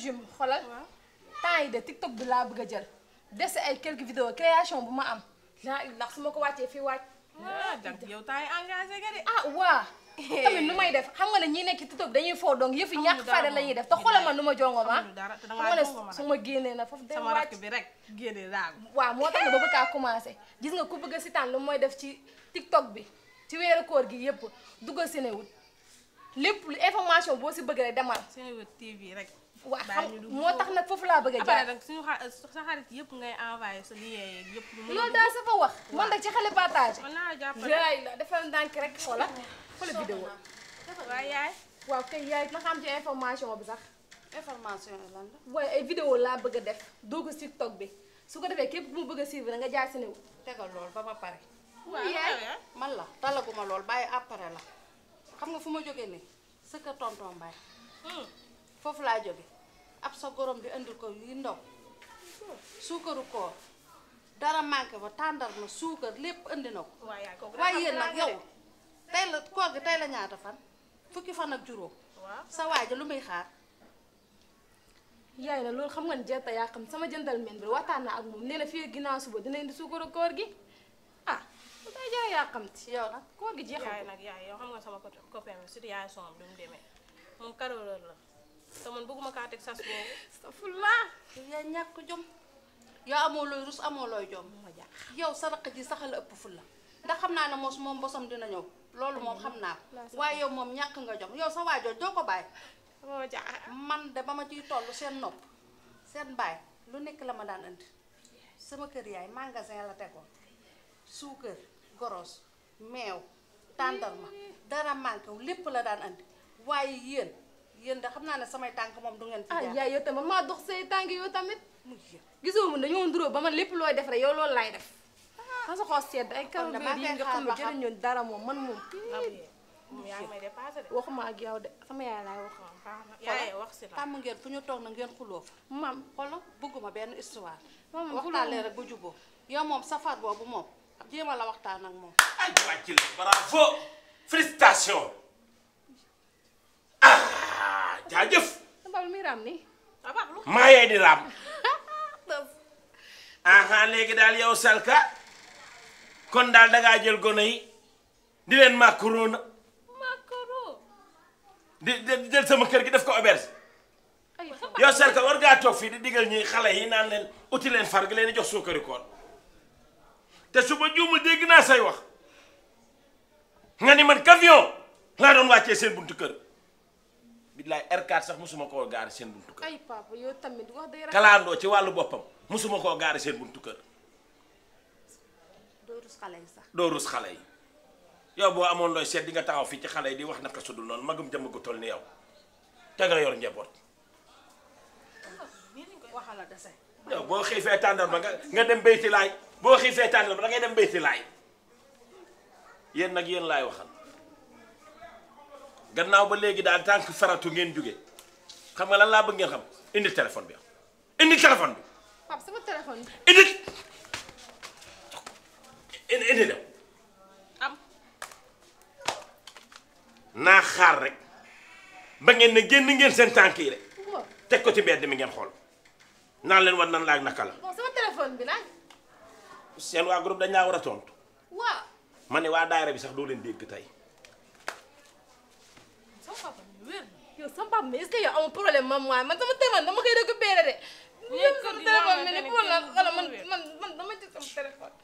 jume xoolal temps yi de TikTok bi laa bëgg a jël des ay quelques vidéos création bu ma am laa ndax su ma ko wàccee fii wàcc donc yow temps yi engagé nga de ah waa tamit nu may def xam nga ne ñi nekk TikTok dañuy foo donc yëf yi ñàkk fayda la ñuy def te xoolal man nu ma jongo ma xam nga ne su ma génnee na foofu day sama wàcc rakk bi rek génne daal waaw moo tax ne ba bëgg a commencé gis nga ku bëgg a sitaan lu mooy def ci TikTok bi ci weeru koor gi yëpp duggal Seneweb lépp information boo si bëgg rek demal Seneweb TV rek waaw xam moo tax nag foofu laa bëgg a jaar après nag suñu sa xarit yëpp ngay envoyé sa lien yeeg yëpp loolu daal sa fa wax man nag ci xale partage mën naa la jàppale yaay la defal ndànk rek xoola xoolal vidéo waaye yaay waaw kay yaay na xam ci information bi sax information yi lan la. waaye ay vidéo laa bëgg a def dugg si TikTok bi su ko defee képp mu bëgg a suivre nga jaar Seneweb tegal lool ba ma pare. waaw yaay man la talaguma lool bàyyi après la xam nga fu ma jógee nii sa kër tonton Mbaye foofu laa jóge ab sa gorom bi indil ko yi ndaw suukaru koor dara manqué fa tàndarma suukar lépp indi na ko waaye yéen nag yow tey la koor gi tey la ñaata fan fukki fan ak juróom sa waaja lu muy xaar yaay na loolu xam nga ne jetta yaa xam sama jëndal men bi waxtaan naa ak moom nee na fii ginnaaw suba dina indi suukaru koor gi ah bu day jaay yaa xam ci yow nag koor gi jeexal yaay nag yaay yow xam nga sama copain bi situation bi mu demee moom caroleur la te man bëgguma kaa teg sas boobu safulaa yaa ñàkk jom yow amoo looy rus amoo looy jom yow sa raq ji saxal ëpp ful la ndax xam naa ne moom bosam dina ñëw loolu moom xam naa ko waaye yow moom ñàkk nga jom yow sa waajoo doo ko bàyyi man de ba ma ciy toll seen nopp seen baay lu nekk la ma daan andi sama kër yaay magasin la tegoon suukar goros meew tàndarma dara manqué lépp la daan andi waaye yéen de xam naa ne samay tànk moom du ngeen fi jaar yaay yow tamit maa dox say tànk yow tamit mu gisoo mu dañoo nduroo ba man lépp looy def rek yow loolu laay def xam sa xoos sedd ay kaw yi nga xam ne jëriñoon dara moom man moom yaa ngi may dépassé de waxuma ak yow de sama yaay laay wax yaay wax si la tàmm ngeen fu ñu toog na ngeen xuloo fa maam xolo bëgguma benn histoire maam waxtaan leen rek bu juboo yow moom safar boobu moom jéema la waxtaan ak moom ay wàcc la bravo félicitations jaajëf sabal mi ram ni maa yey di raam aha léegi daal yow Salka kon daal dangaa jël gone yi di leen macaroni di jël sama kër gi def ko auberge yow Salka war ngaa toog fii di digal ñi xale yi naan leen uti leen far gi leen di jox suukari koor te suba juumul dégg naa say wax nga ni man camion laa doon wàccee seen buntu kër billaay R4 sax musuma koo gaari seen buntu kër ay papa yow tamit wax day kalaandoo ci wàllu boppam musuma koo gaari seen buntu kër doo rus xale yi sax doo rus xale yi yow boo amoon looy seet di nga taxaw fii ci xale yi di wax naka sudul noonu magum jëmm gu toll ni yow te nga yor njaboot waxala dese yow boo xiifee tàndarma nga dem béyti laay boo xiifee tàndarma da ngay dem béyti laay yéen nag yéen laay waxal gannaaw ba léegi daal tànk faratu ngeen jóge xam nga lan laa bëgg ngeen xam indi téléphone bi indi téléphone bi papa sama téléphone indi dem naa xaar rek ba ngeen ne génn ngeen seen tànk yi rek teg ko ci mbedd mi ngeen xool naan leen war nan laag naka la sama téléphone bi nag seen waa groupe dañ laa war a tontu waaw ma ne waa daayira bi sax doo leen dégg tey yow sama papa mais est-ce que yow amul problème man waaye man sama téléphone dama koy récupéré de ñoom sama téléphone bi ni pour la wala man dama ci sama téléphone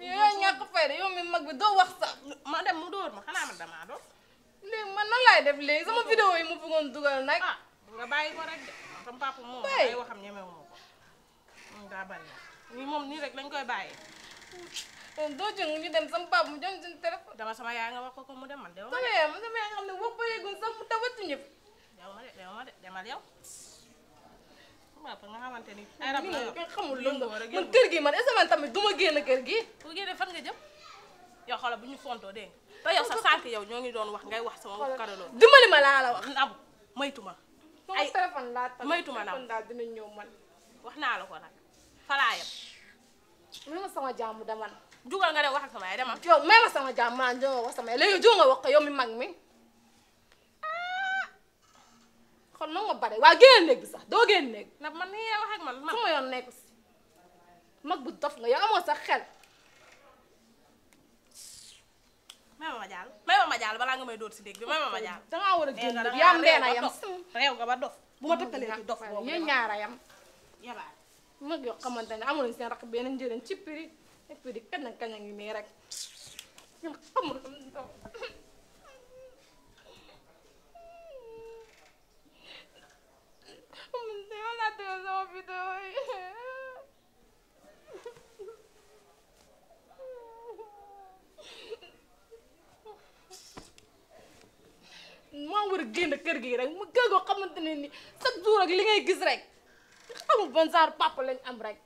yow ñàkk fayda yow mi mag bi doo wax sax ma dem mu dóor ma xanaa man damaa doon léegi man nan laay def léegi sama vidéo yi mu bëggoon dugal nag nga bàyyi ko rek de sama papa moom ay waxam ñemewu ma ko moom daa bari nii moom nii rek lañ koy bàyyi doo jëng ñu dem sama papa mu jëm suñu téléphone dama sama yaay nga wax ko mu dem man dew ma sama yaay nga xam ne wax ba yeegul sax mu tawatu ñëpp dew ma de demal yow papa nga xamante ni ay rab la nga xamul loolu man kër gi man est-ce que man tamit du ma génn kër gi bu génnee fan nga jëm yow xoolal bu ñu fontoo dégg nga te yow sa sànq yow ñoo ngi doon wax ngay wax sama wax karaloon dimbali ma laa la wax nabu maytuma ay téléphone laa tamit maytuma nabu daal dina ñëw man wax naa la ko nag falaayam may ma sama jàmm dama na jugal nga dem wax ak sama yaay demal yow may ma sama jàmm maa jo wax sama yaay léegi jo nga wax ko yow mi mag mi kon na nga bare waa génn néeg bi sax doo génn néeg na man ni ngay wax ak man sama yoon nekku si mag bu dof nga yow amoo sax xel may ma ma jàll balaa nga may dóor si dégg bi may ma jàll dangaa war a génn néeg yaa ndeena yam réew nga ba dof bu ma tëkkalee ci dof boobu yéen ñaara yam yabaar mag yoo xamante ne amul seen rakk benn njëriñ ci piri kañ ngi nii rek xamul maa war a génn kër gi rek mu kër goo xamante ne ni chaque jour ak li ngay gis rek xamul ban genre papa lañ am rek